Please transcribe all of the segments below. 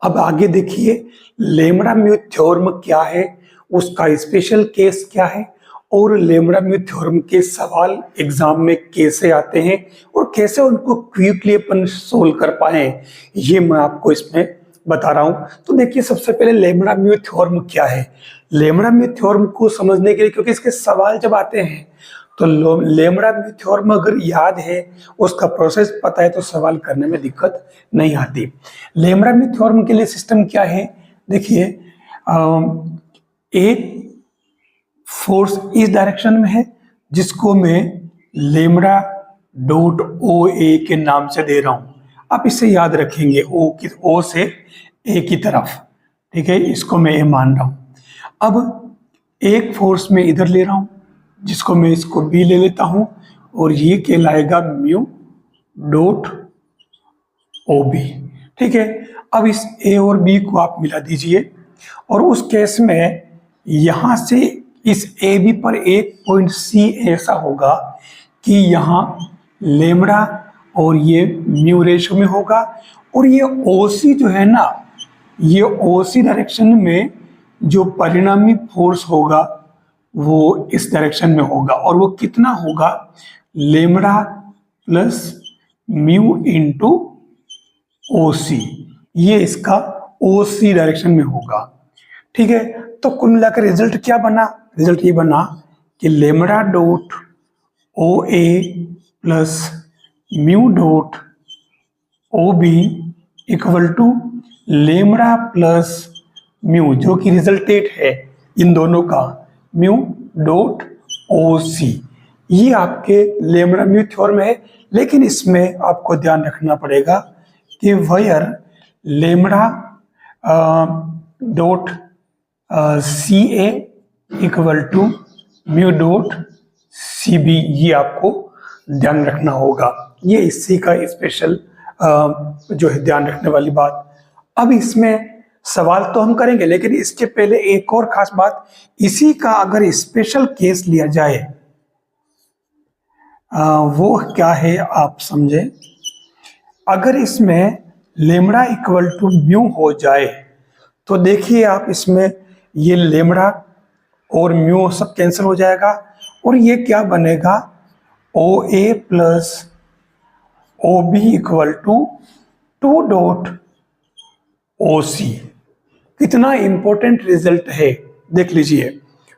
अब आगे देखिए लेमड़ा म्यू थ्योरम क्या है, उसका स्पेशल केस क्या है और लेमड़ा म्यू थ्योरम के सवाल एग्जाम में कैसे आते हैं और कैसे उनको क्विकली अपन सोल्व कर पाए, ये मैं आपको इसमें बता रहा हूं। तो देखिए सबसे पहले लेमड़ा म्यू थ्योरम क्या है। लेमड़ा म्यू थ्योरम को समझने के लिए, क्योंकि इसके सवाल जब आते हैं तो लेमड़ा म्यू थ्योरम अगर याद है, उसका प्रोसेस पता है, तो सवाल करने में दिक्कत नहीं आती। लेमड़ा म्यू थ्योरम के लिए सिस्टम क्या है, देखिए एक फोर्स इस डायरेक्शन में है जिसको मैं लेमड़ा डॉट ओ ए के नाम से दे रहा हूं। आप इसे याद रखेंगे, ओ से ए की तरफ, ठीक है, इसको मैं ए मान रहा हूं। अब एक फोर्स में इधर ले रहा हूं जिसको मैं इसको बी ले लेता हूं और ये कहलाएगा म्यू डॉट ओ बी, ठीक है। अब इस ए और बी को आप मिला दीजिए और उस केस में यहां से इस ए बी पर एक पॉइंट सी ऐसा होगा कि यहां लेमड़ा और ये म्यू रेशो में होगा और ये ओ सी जो है ना, ये ओ सी डायरेक्शन में जो परिणामी फोर्स होगा वो इस डायरेक्शन में होगा और वो कितना होगा, lambda plus mu into O C, ये इसका ओ सी डायरेक्शन में होगा, ठीक है। तो कुल मिलाकर रिजल्ट क्या बना, रिजल्ट ये बना कि lambda dot O A plus mu dot O B equal to lambda plus mu, जो कि रिजल्टेट है इन दोनों का, म्यू डॉट ओ सी। ये आपके लेमड़ा म्यू थ्योरम है, लेकिन इसमें आपको ध्यान रखना पड़ेगा कि where lambda dot C A equal to mu dot C B, ये आपको ध्यान रखना होगा। ये इसी का स्पेशल जो है ध्यान रखने वाली बात। अब इसमें सवाल तो हम करेंगे, लेकिन इसके पहले एक और खास बात, इसी का अगर स्पेशल केस लिया जाए वो क्या है आप समझे। अगर इसमें लेमड़ा इक्वल टू म्यू हो जाए तो देखिए आप, इसमें ये लेमड़ा और म्यू सब कैंसिल हो जाएगा और ये क्या बनेगा, O A plus O B equal to two dot O C. कितना इंपॉर्टेंट रिजल्ट है देख लीजिए,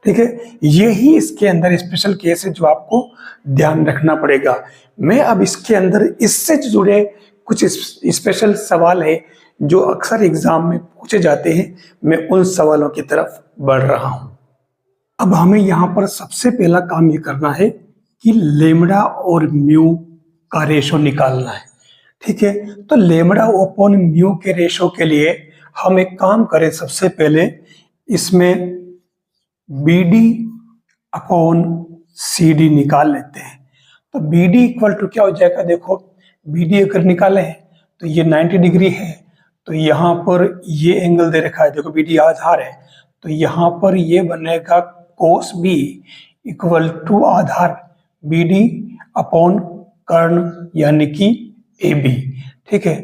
ठीक है। यही इसके अंदर स्पेशल केस है जो आपको ध्यान रखना पड़ेगा। मैं अब इसके अंदर इससे जुड़े कुछ स्पेशल सवाल है जो अक्सर एग्जाम में पूछे जाते हैं, मैं उन सवालों की तरफ बढ़ रहा हूं। अब हमें यहां पर सबसे पहला काम ये करना है कि लेमड़ा और म्यू का रेशो निकालना है, ठीक है। तो लेमड़ा अपॉन म्यू के रेशो के लिए हम एक काम करें, सबसे पहले इसमें B D upon C D निकाल लेते हैं। तो बी डी इक्वल टू क्या हो जाएगा, देखो बी डी अगर निकाले हैं तो ये 90 डिग्री है, तो यहाँ पर ये एंगल दे रखा है, देखो बी डी आधार है, तो यहाँ पर ये बनेगा कोस बी इक्वल टू आधार बी डी अपॉन कर्ण यानी कि ए बी, ठीक है।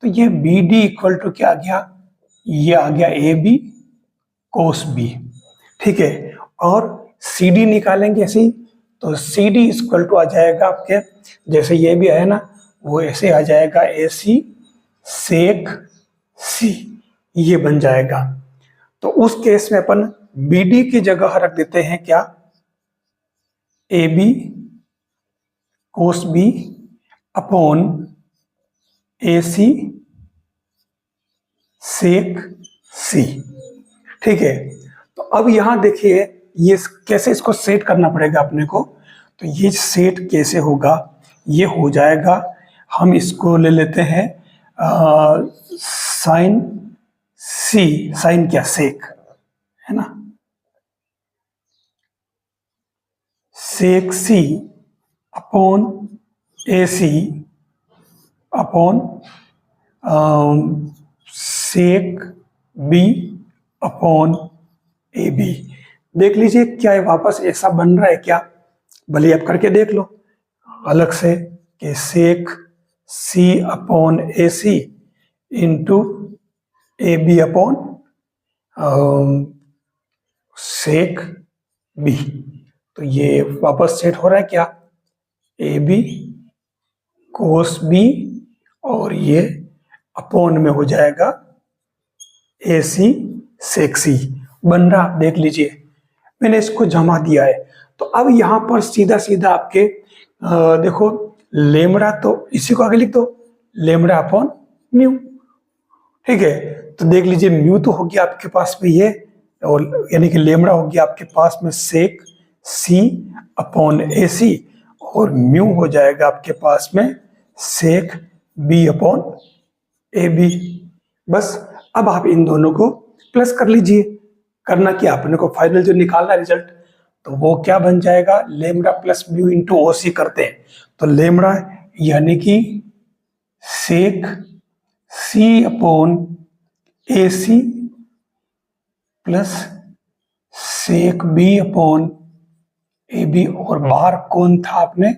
तो ये बी डी इक्वल टू क्या आ गया, ये आ गया ए बी कोस बी, ठीक है। और सी डी निकालेंगे ऐसे ही, तो सी डी इक्वल टू आ जाएगा आपके, जैसे ये भी है ना, वो ऐसे आ जाएगा ए सी सेक सी, ये बन जाएगा। तो उस केस में अपन बी डी की जगह रख देते हैं क्या, A B cos B upon A C sec C, ठीक है। तो अब यहां देखिए ये कैसे इसको सेट करना पड़ेगा अपने को। तो ये सेट कैसे होगा, ये हो जाएगा, हम इसको ले लेते हैं साइन सी, साइन क्या सेक है ना, sec C upon A C upon sec B upon A B. देख लीजिए क्या है, वापस ऐसा बन रहा है क्या, भले आप करके देख लो अलग से, कि sec C upon A C into A B upon sec B. तो ये वापस सेट हो रहा है क्या, ए बी कोस बी और ये अपॉन में हो जाएगा ए सी सेक सी बन रहा। आप देख लीजिए मैंने इसको जमा दिया है। तो अब यहां पर सीधा सीधा आपके देखो लेमड़ा, तो इसी को आगे लिख दो लेमड़ा अपॉन म्यू। ठीक है, तो देख लीजिए म्यू तो हो गया आपके पास में ये, और यानी कि लेमड़ा हो गया आपके पास में सेक सी अपॉन ए सी, और म्यू हो जाएगा आपके पास में सेक बी अपॉन ए बी। बस अब आप इन दोनों को प्लस कर लीजिए। करना क्या, अपने को फाइनल जो निकालना रिजल्ट, तो वो क्या बन जाएगा, lambda plus mu into O C करते हैं। तो लेमड़ा यानी कि sec C upon A C plus sec B upon A B, और बाहर कौन था आपने,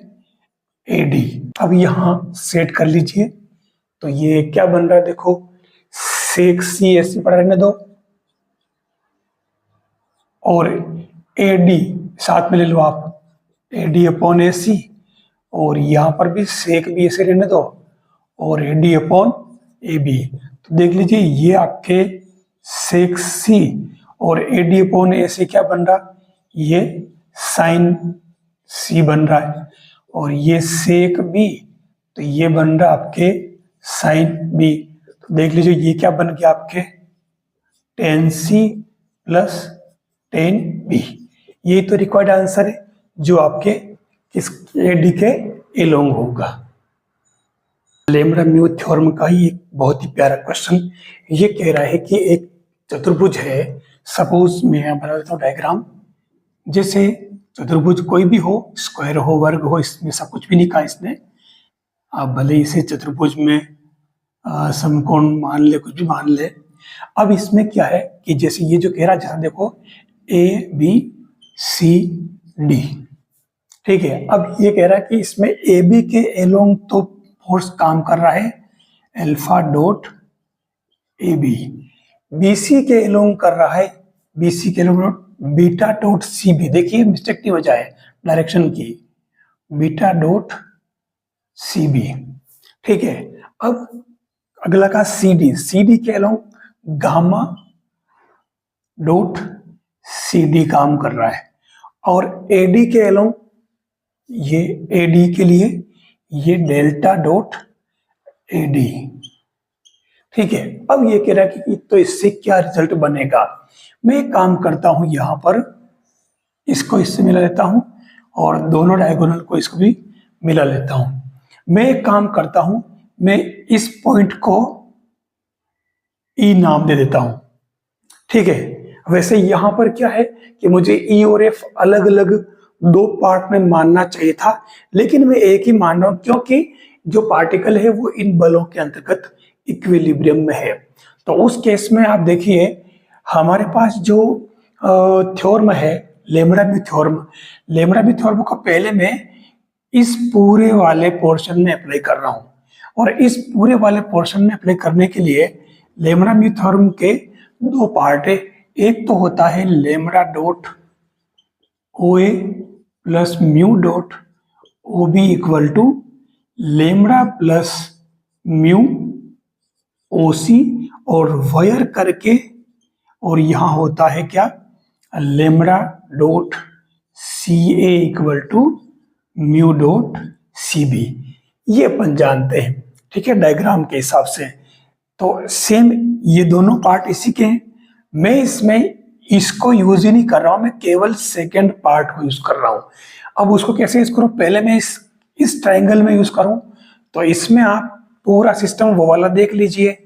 ए डी। अब यहां सेट कर लीजिए। तो ये क्या बन रहा है, देखो सेक सी ए सी पड़ा रहने दो, और ए डी साथ में ले लो आप, ए डी अपॉन ए सी, और यहां पर भी सेक बी ए सी रहने दो, और A D upon A B. तो देख लीजिए ये आपके सेक सी और ए डी अपॉन ए सी क्या बन रहा, ये साइन सी बन रहा है, और ये सेक बी तो ये बन रहा आपके साइन बी। तो देख लीजिए ये क्या बन गया आपके ten C plus ten B. यही तो रिक्वायर्ड आंसर है जो आपके किस ए डी के एलोंग होगा। लेमड़ा म्यू थ्योरम का ही एक बहुत ही प्यारा क्वेश्चन ये कह रहा है कि एक चतुर्भुज है, सपोज मैं बना देता हूँ डायग्राम। जैसे चतुर्भुज कोई भी हो, स्क्वायर हो वर्ग हो, इसमें सब कुछ भी नहीं कहा इसने। आप भले इसे चतुर्भुज में समकोण मान ले, कुछ भी मान ले। अब इसमें क्या है कि जैसे ये जो कह रहा है, जैसा देखो ए बी सी डी, ठीक है। अब ये कह रहा है कि इसमें ए बी के एलोंग तो फोर्स काम कर रहा है alpha dot A B, B C के एलोंग कर रहा है बी सी के along beta dot C B. देखिए मिस्टेक नहीं हो जाए डायरेक्शन की, बीटा डॉट सी बी, ठीक है। अब अगला का सी डी, सी डी के along gamma dot C D काम कर रहा है, और ए डी के अलोंग ये ए डी के लिए ये डेल्टा डॉट ए डी, ठीक है। अब ये कह रहा है कि तो इससे क्या रिजल्ट बनेगा। मैं एक काम करता हूं, यहां पर इसको इससे मिला लेता हूं, और दोनों डायगोनल को इसको भी मिला लेता हूं। मैं एक काम करता हूं, मैं इस पॉइंट को ई नाम दे देता हूं, ठीक है। वैसे यहां पर क्या है कि मुझे ई और एफ अलग अलग दो पार्ट में मानना चाहिए था, लेकिन मैं एक ही मान रहा हूं क्योंकि जो पार्टिकल है वो इन बलों के अंतर्गत इक्विलिब्रियम में है। तो उस केस में आप देखिए हमारे पास जो थ्योरम है lambda B theorem, lambda B theorem को पहले मैं इस पूरे वाले पोर्शन में अप्लाई कर रहा हूं, और इस पूरे वाले पोर्शन में अप्लाई करने के लिए लेमड़ा बी थ्योरम के दो पार्ट है। एक तो होता है lambda dot O A plus mu dot O B equal to lambda plus mu O C, और वायर करके, और यहां होता है क्या lambda dot C A equal to mu dot C B. ये अपन जानते हैं, ठीक है, डायग्राम के हिसाब से। तो सेम ये दोनों पार्ट इसी के हैं। मैं इसमें इसको यूज ही नहीं कर रहा हूं, मैं केवल सेकेंड पार्ट को यूज कर रहा हूं। अब उसको कैसे यूज करूं, पहले मैं इस ट्राइंगल में यूज करूं। तो इसमें आप पूरा सिस्टम वो वाला देख लीजिए,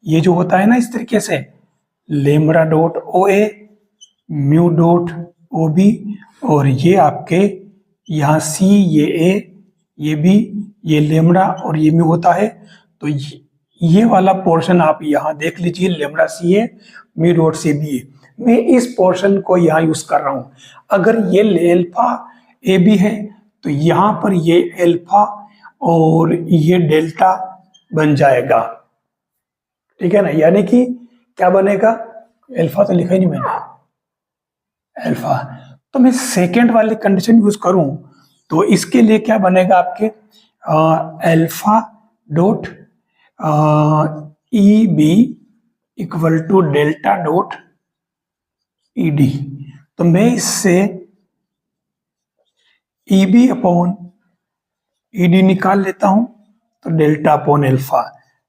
ये जो होता है ना इस तरीके से लेमड़ा डॉट ओ ए म्यू डॉट ओ बी, और ये आपके यहाँ सी ये ए ये बी ये लेमड़ा और ये म्यू होता है। तो ये वाला पोर्शन आप यहाँ देख लीजिए लेमड़ा सी ए म्यू डॉट सी बी। मैं इस पोर्शन को यहाँ यूज कर रहा हूँ। अगर ये एल्फा ए बी है तो यहाँ पर ये एल्फा और ये डेल्टा बन जाएगा, ठीक है ना। यानी कि क्या बनेगा, अल्फा तो लिखा ही नहीं मैंने, अल्फा। तो मैं सेकेंड वाली कंडीशन यूज करूं तो इसके लिए क्या बनेगा आपके, alpha dot E B equal to delta dot E D. तो मैं इससे E B upon E D निकाल लेता हूं, तो डेल्टा अपॉन अल्फा।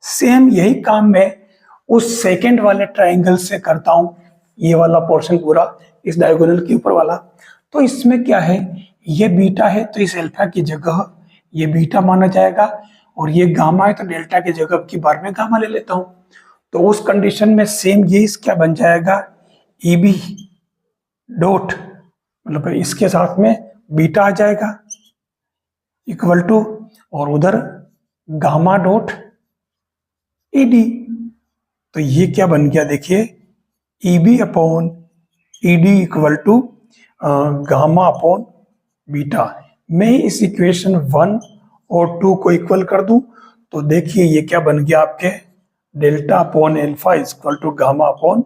सेम यही काम मैं उस सेकेंड वाले ट्राइंगल से करता हूं, ये वाला पोर्शन पूरा इस डायगोनल के ऊपर वाला। तो इसमें क्या है, ये बीटा है तो इस अल्फा की जगह ये बीटा माना जाएगा, और ये गामा है तो डेल्टा की जगह की बार में गामा ले लेता हूं। तो उस कंडीशन में सेम ये क्या बन जाएगा, ई बी डॉट, मतलब इसके साथ में बीटा आ जाएगा इक्वल टू, और उधर गामा डॉट ई डी। तो ये क्या बन गया देखिए, E B upon E D equal to gamma upon beta. मैं इस इक्वेशन 1 और 2 को इक्वल कर दूं तो देखिए ये क्या बन गया आपके, delta upon alpha equal to gamma upon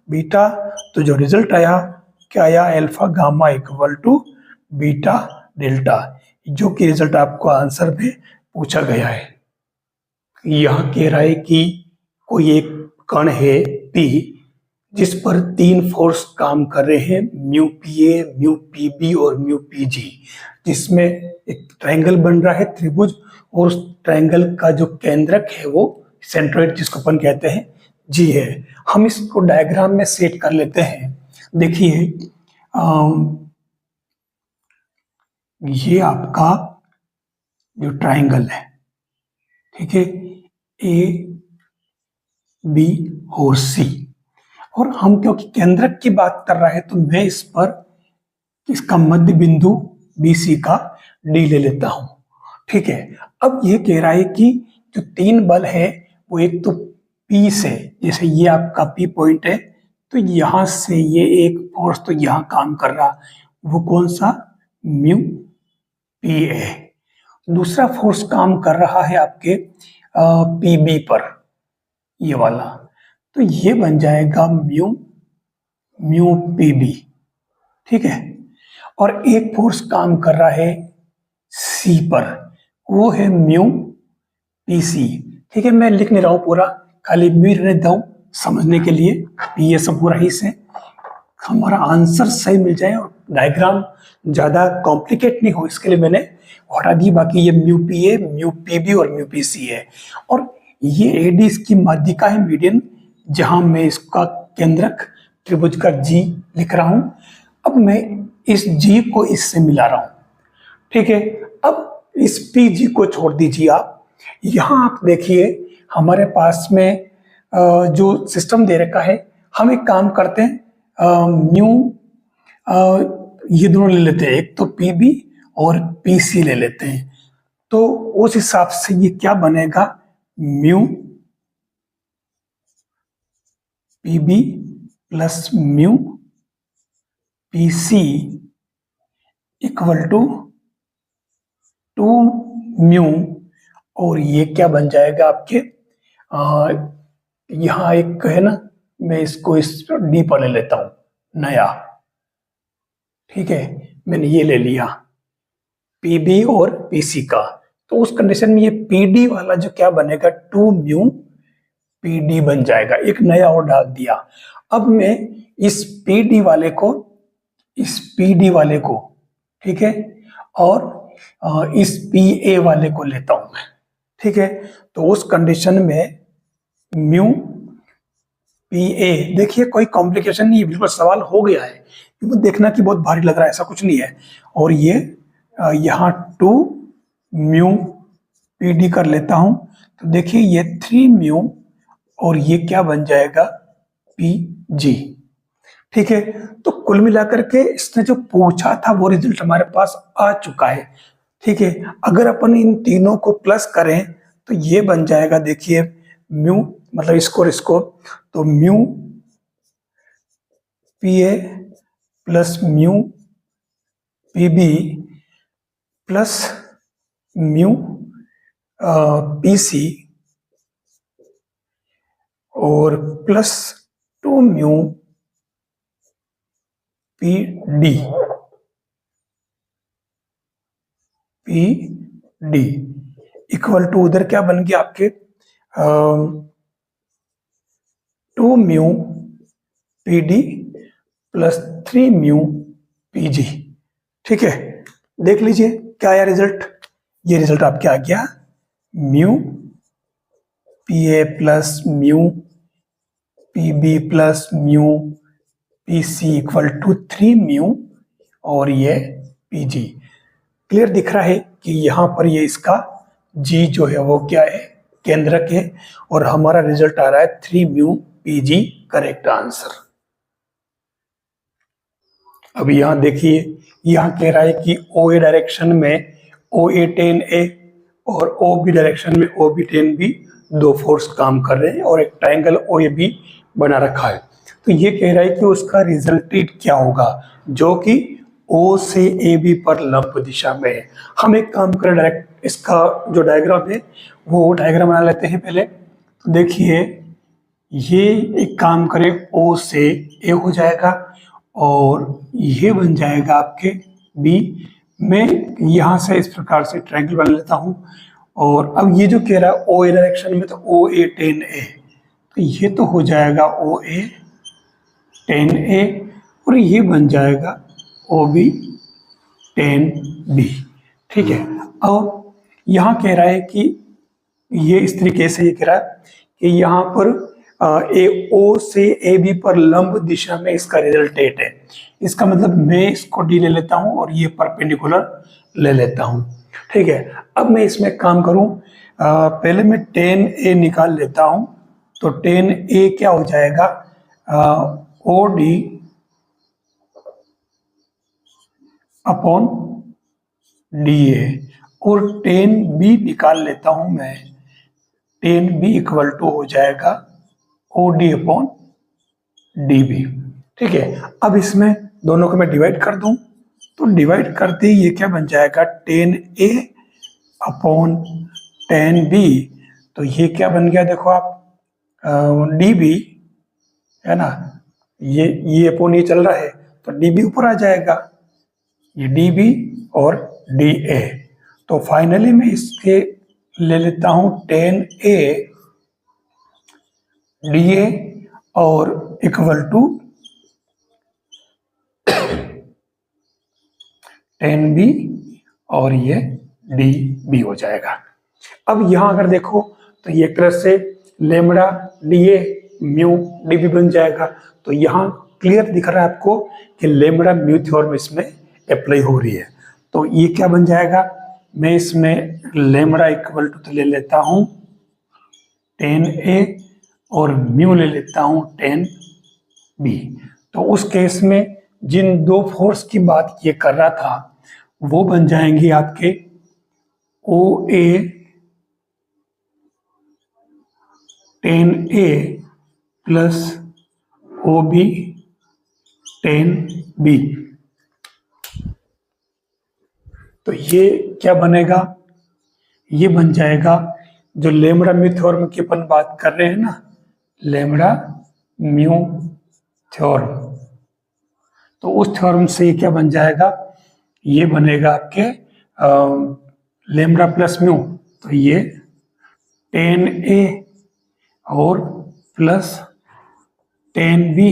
beta. तो जो रिजल्ट आया क्या आया, alpha gamma equal to beta delta, जो कि रिजल्ट आपको आंसर में पूछा गया है। यह कह रहा है कि कोई एक कण है P जिस पर 3 फोर्स काम कर रहे हैं, mu P A, mu P B और म्यू पी जी, जिसमें एक ट्रायंगल बन रहा है त्रिभुज, और उस ट्रायंगल का जो केंद्रक है वो सेंट्रोइड जिसको अपन कहते हैं जी है। हम इसको डायग्राम में सेट कर लेते हैं। देखिए ये आपका जो ट्रायंगल है, ठीक है, ए बी और सी, और हम क्योंकि केंद्रक की बात कर रहा है तो मैं इस पर इसका मध्य बिंदु बी सी का डी ले लेता हूं, ठीक है। अब ये कह रहा है कि जो 3 बल है वो एक तो पी से, जैसे ये आपका पी पॉइंट है तो यहां से ये एक फोर्स तो यहां काम कर रहा, वो कौन सा, म्यू पी ए। दूसरा फोर्स काम कर रहा है आपके पी बी पर, ये वाला, तो ये बन जाएगा म्यू म्यू पी बी, ठीक है। और एक फोर्स काम कर रहा है सी पर, वो है म्यू पी सी, ठीक है। मैं लिख नहीं रहा हूं पूरा, खाली म्यू रहने देता हूं समझने के लिए, ये सब पूरा ही से हमारा आंसर सही मिल जाए और डायग्राम ज्यादा कॉम्प्लिकेट नहीं हो, इसके लिए मैंने हटा दी। बाकी ये mu P A, mu P B और म्यू पी सी है, और ये एडी इसकी माध्यिका है, मीडियन, जहां मैं इसका केंद्रक त्रिभुज का जी लिख रहा हूं। अब मैं इस जी को इससे मिला रहा हूं, ठीक है। अब इस पी जी को छोड़ दीजिए आप, यहां आप देखिए हमारे पास में जो सिस्टम दे रखा है, हम एक काम करते हैं, म्यू ये दोनों ले लेते हैं, एक तो पी बी और पी सी ले लेते हैं। तो उस हिसाब से ये क्या बनेगा, mu P B plus mu P C equal to 2 mu, और ये क्या बन जाएगा आपके, यहां एक है ना, मैं इसको इस डी पर ले लेता हूं नया, ठीक है। मैंने ये ले लिया पीबी और पीसी का, तो उस कंडीशन में ये पीडी वाला जो क्या बनेगा, 2 म्यू पीडी बन जाएगा, एक नया और डाल दिया। अब मैं इस पीडी वाले को, इस पीडी वाले को, ठीक है, और इस पी ए वाले को लेता हूं मैं, ठीक है। तो उस कंडीशन में म्यू पी ए, देखिए कोई कॉम्प्लिकेशन नहीं है, बिल्कुल सवाल हो गया है, क्योंकि देखना कि बहुत भारी लग रहा है, ऐसा कुछ नहीं है। और ये यहाँ 2 म्यू पी डी कर लेता हूं, तो देखिए ये 3 म्यू, और ये क्या बन जाएगा, पी जी, ठीक है। तो कुल मिलाकर के इसने जो पूछा था वो रिजल्ट हमारे पास आ चुका है, ठीक है। अगर अपन इन तीनों को प्लस करें तो ये बन जाएगा, देखिए म्यू, मतलब इसको तो mu P A plus mu P B plus mu P C और plus two mu P D, P D equal to उधर क्या बन गया आपके 2 mu P D plus 3 mu P G. ठीक है, देख लीजिए क्या आया रिजल्ट। ये रिजल्ट आपके आ गया mu P A plus mu P B plus mu P C equal to 3 mu और ये पी जी। क्लियर दिख रहा है कि यहाँ पर ये इसका जी जो है वो क्या है, केंद्रक है, और हमारा रिजल्ट आ रहा है 3 म्यू पी जी, करेक्ट आंसर। अब यहाँ देखिए, यहाँ कह रहा है कि ओ ए डायरेक्शन में ओ ए टेन ए और ओ बी डायरेक्शन में ओ बी टेन बी दो फोर्स काम कर रहे हैं और एक ट्राइंगल ओ ए बी बना रखा है। तो ये कह रहा है कि उसका रिजल्टेट क्या होगा, जो कि ओ से ए बी पर लंब दिशा में है। हम एक काम करें, डायरेक्ट इसका जो डायग्राम है वो डायग्राम बना लेते हैं पहले। तो देखिए, ये एक काम करें, ओ से ए हो जाएगा और ये बन जाएगा आपके बी। मैं यहाँ से इस प्रकार से ट्रायंगल बना लेता हूँ। और अब ये जो कह रहा है ओ ए डायरेक्शन में, तो ओ ए टेन ए, तो ये तो हो जाएगा ओ ए टेन ए और ये बन जाएगा ओ बी टेन बी। ठीक है, अब यहाँ कह रहा है कि ये इस तरीके से ये कह रहा है कि यहाँ पर ए ओ से ए बी पर लंब दिशा में इसका रिजल्टेट है। इसका मतलब मैं इसको डी ले लेता हूँ और ये परपेंडिकुलर ले लेता हूँ। ठीक है, अब मैं इसमें काम करूँ, पहले मैं टेन ए निकाल लेता हूँ। तो टेन ए क्या हो जाएगा, O D upon D A, और टेन बी निकाल लेता हूं मैं। टेन बी इक्वल टू हो जाएगा O D upon D B. ठीक है, अब इसमें दोनों को मैं डिवाइड कर दूं, तो डिवाइड करते ही ये क्या बन जाएगा, टेन ए अपॉन टेन बी। तो ये क्या बन गया, देखो आप, डी बी है ना, ये अपॉन ये चल रहा है तो डी बी ऊपर आ जाएगा, ये डी बी और डी ए। तो फाइनली मैं इसके ले लेता हूं टेन ए डी ए और इक्वल टू टेन बी और ये डी बी हो जाएगा। अब यहां अगर देखो तो ये एक तरह से lambda D A mu D B बन जाएगा। तो यहाँ क्लियर दिख रहा है आपको कि लेमड़ा म्यू थ्योरम इसमें अप्लाई हो रही है। तो ये क्या बन जाएगा, मैं इसमें लेमड़ा इक्वल टू तो ले लेता हूं टेन ए और म्यू ले लेता हूं टेन बी। तो उस केस में जिन दो फोर्स की बात ये कर रहा था वो बन जाएंगे आपके O A tan A plus O B tan B. तो ये क्या बनेगा, ये बन जाएगा जो लेमड़ा म्यू थ्योरम की अपन बात कर रहे हैं ना, लेमड़ा म्यू थ्योरम। तो उस थ्योरम से ये क्या बन जाएगा, ये बनेगा आपके लेमड़ा प्लस म्यू। तो ये टेन ए और प्लस टेन बी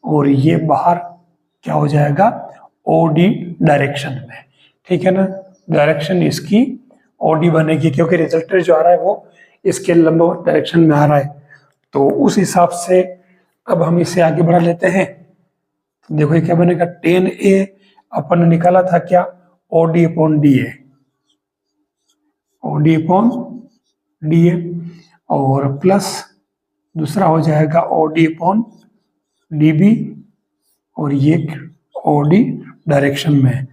और ये बाहर क्या हो जाएगा, ओ डी डायरेक्शन में। ठीक है ना, डायरेक्शन इसकी ओडी बनेगी क्योंकि रिजल्टेंट जो आ रहा है वो इसके लंबवत डायरेक्शन में आ रहा है। तो उस हिसाब से अब हम इसे आगे बढ़ा लेते हैं। तो देखो ये क्या बनेगा, टेन ए अपन ने निकाला था क्या, O D upon D A, O D upon D A, और प्लस दूसरा हो जाएगा O D upon D B और ये ओ डी डायरेक्शन में।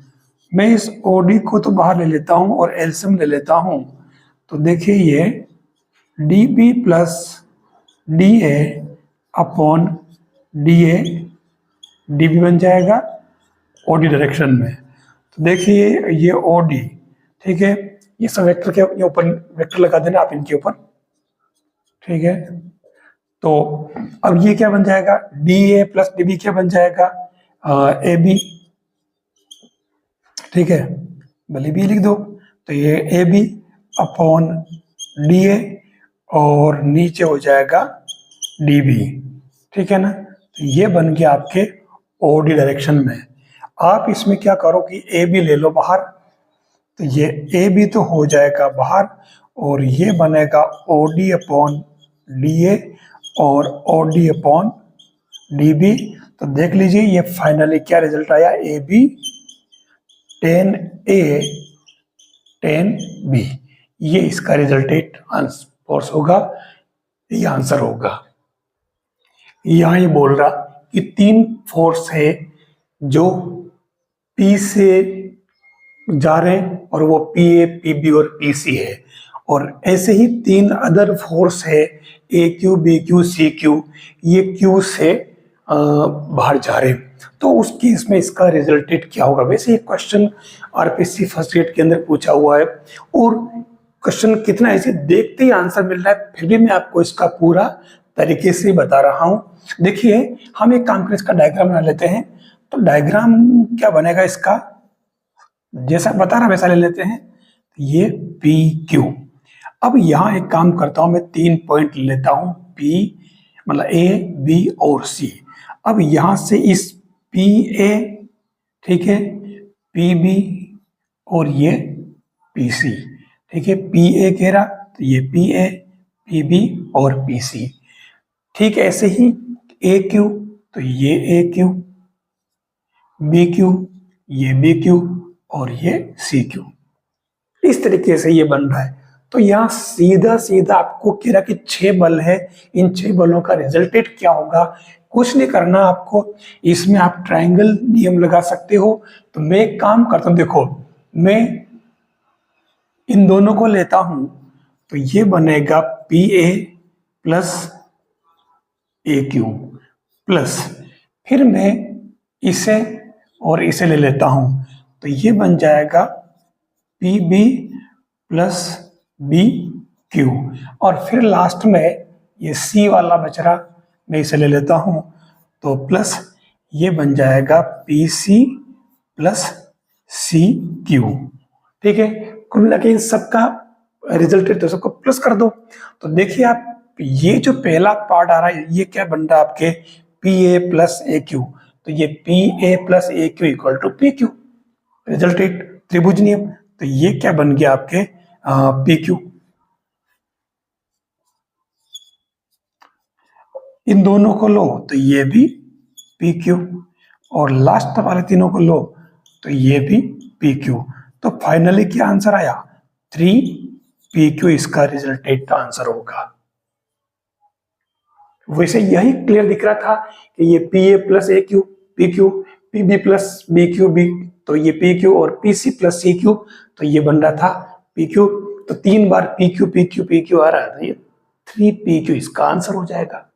मैं इस ओडी को तो बाहर ले लेता हूं और एलसीएम ले लेता हूं। तो देखिए ये D B plus D A upon D A D B बन जाएगा ओडी डायरेक्शन में। तो देखिए ये ओडी, ठीक है, ये सब वेक्टर के ऊपर वेक्टर लगा देना आप इनके ऊपर। ठीक है, तो अब ये क्या बन जाएगा, D A plus D B क्या बन जाएगा, ए बी, ठीक है, भले बी लिख दो। तो ये A B upon D A और नीचे हो जाएगा डी बी, ठीक है ना। तो ये बन गया आपके ओडी डायरेक्शन में। आप इसमें क्या करो कि ए बी ले लो बाहर, तो ये ए बी तो हो जाएगा बाहर और ये बनेगा O D upon D A और O D upon D B. तो देख लीजिए ये फाइनली क्या रिजल्ट आया, A B tan A tan B, ये इसका रिजल्टेट फोर्स होगा, ये आंसर होगा। यहां ये बोल रहा कि 3 फोर्स है जो पी से जा रहे हैं और वो पी ए, पी बी और पी सी है, और ऐसे ही 3 अदर फोर्स है A Q, B Q, C Q, ये क्यू से बाहर जा रहे हैं। तो उस केस में इसका रिजल्टेट क्या होगा। वैसे ये क्वेश्चन आरपीसी फर्स्ट ग्रेड के अंदर पूछा हुआ है और क्वेश्चन कितना ऐसे देखते ही आंसर मिल रहा है, फिर भी मैं आपको इसका पूरा तरीके से बता रहा हूं। देखिए हम एक काम करें, इसका डायग्राम बना लेते हैं। तो डायग्राम क्या बनेगा इसका, जैसा बता रहा वैसा ले लेते हैं। ये पी क्यू, अब यहां एक काम करता हूं, मैं 3 पॉइंट लेता हूं, पी मतलब ए बी और सी। अब यहां से इस पी ए, ठीक है, पी बी और ये पी सी, ठीक है, पी ए कह रहा तो ये पी ए, पी बी और पी सी, ठीक है। ऐसे ही ए क्यू तो ये ए क्यू, बी क्यू ये बी क्यू और ये सी क्यू, इस तरीके से ये बन रहा है। तो यहाँ सीधा सीधा आपको कह रहा कि 6 बल है, इन 6 बलों का रिजल्टेट क्या होगा, कुछ नहीं करना आपको। इसमें आप ट्रायंगल नियम लगा सकते हो। तो मैं एक काम करता हूं, देखो मैं इन दोनों को लेता हूं, तो ये बनेगा P A plus A Q plus, फिर मैं इसे और इसे ले लेता हूं, तो ये बन जाएगा P B plus B Q, और फिर लास्ट में ये सी वाला बच रहा, मैं इसे ले लेता हूं, तो प्लस ये बन जाएगा P C plus C Q, ठीक है। कुल मिला के इन सबका रिजल्टेट तो सबको प्लस कर दो। तो देखिए आप, ये जो पहला पार्ट आ रहा है ये क्या बन रहा है आपके P A plus A Q, तो ये P A plus A Q equal to P Q, resultant त्रिभुज नियम। तो ये क्या बन गया आपके पी क्यू। इन दोनों को लो तो ये भी पी क्यू, और लास्ट वाले तीनों को लो तो ये भी पी क्यू। तो फाइनली क्या आंसर आया, 3 पी क्यू इसका रिजल्टेट का आंसर होगा। वैसे यही क्लियर दिख रहा था कि ये P A plus A Q P Q, P B plus B Q B, तो ये पी क्यू, और P C plus C Q, तो ये बन रहा था पी क्यू। तो 3 बार P Q P Q P Q आ रहा है, तो ये 3 पी क्यू इसका आंसर हो जाएगा।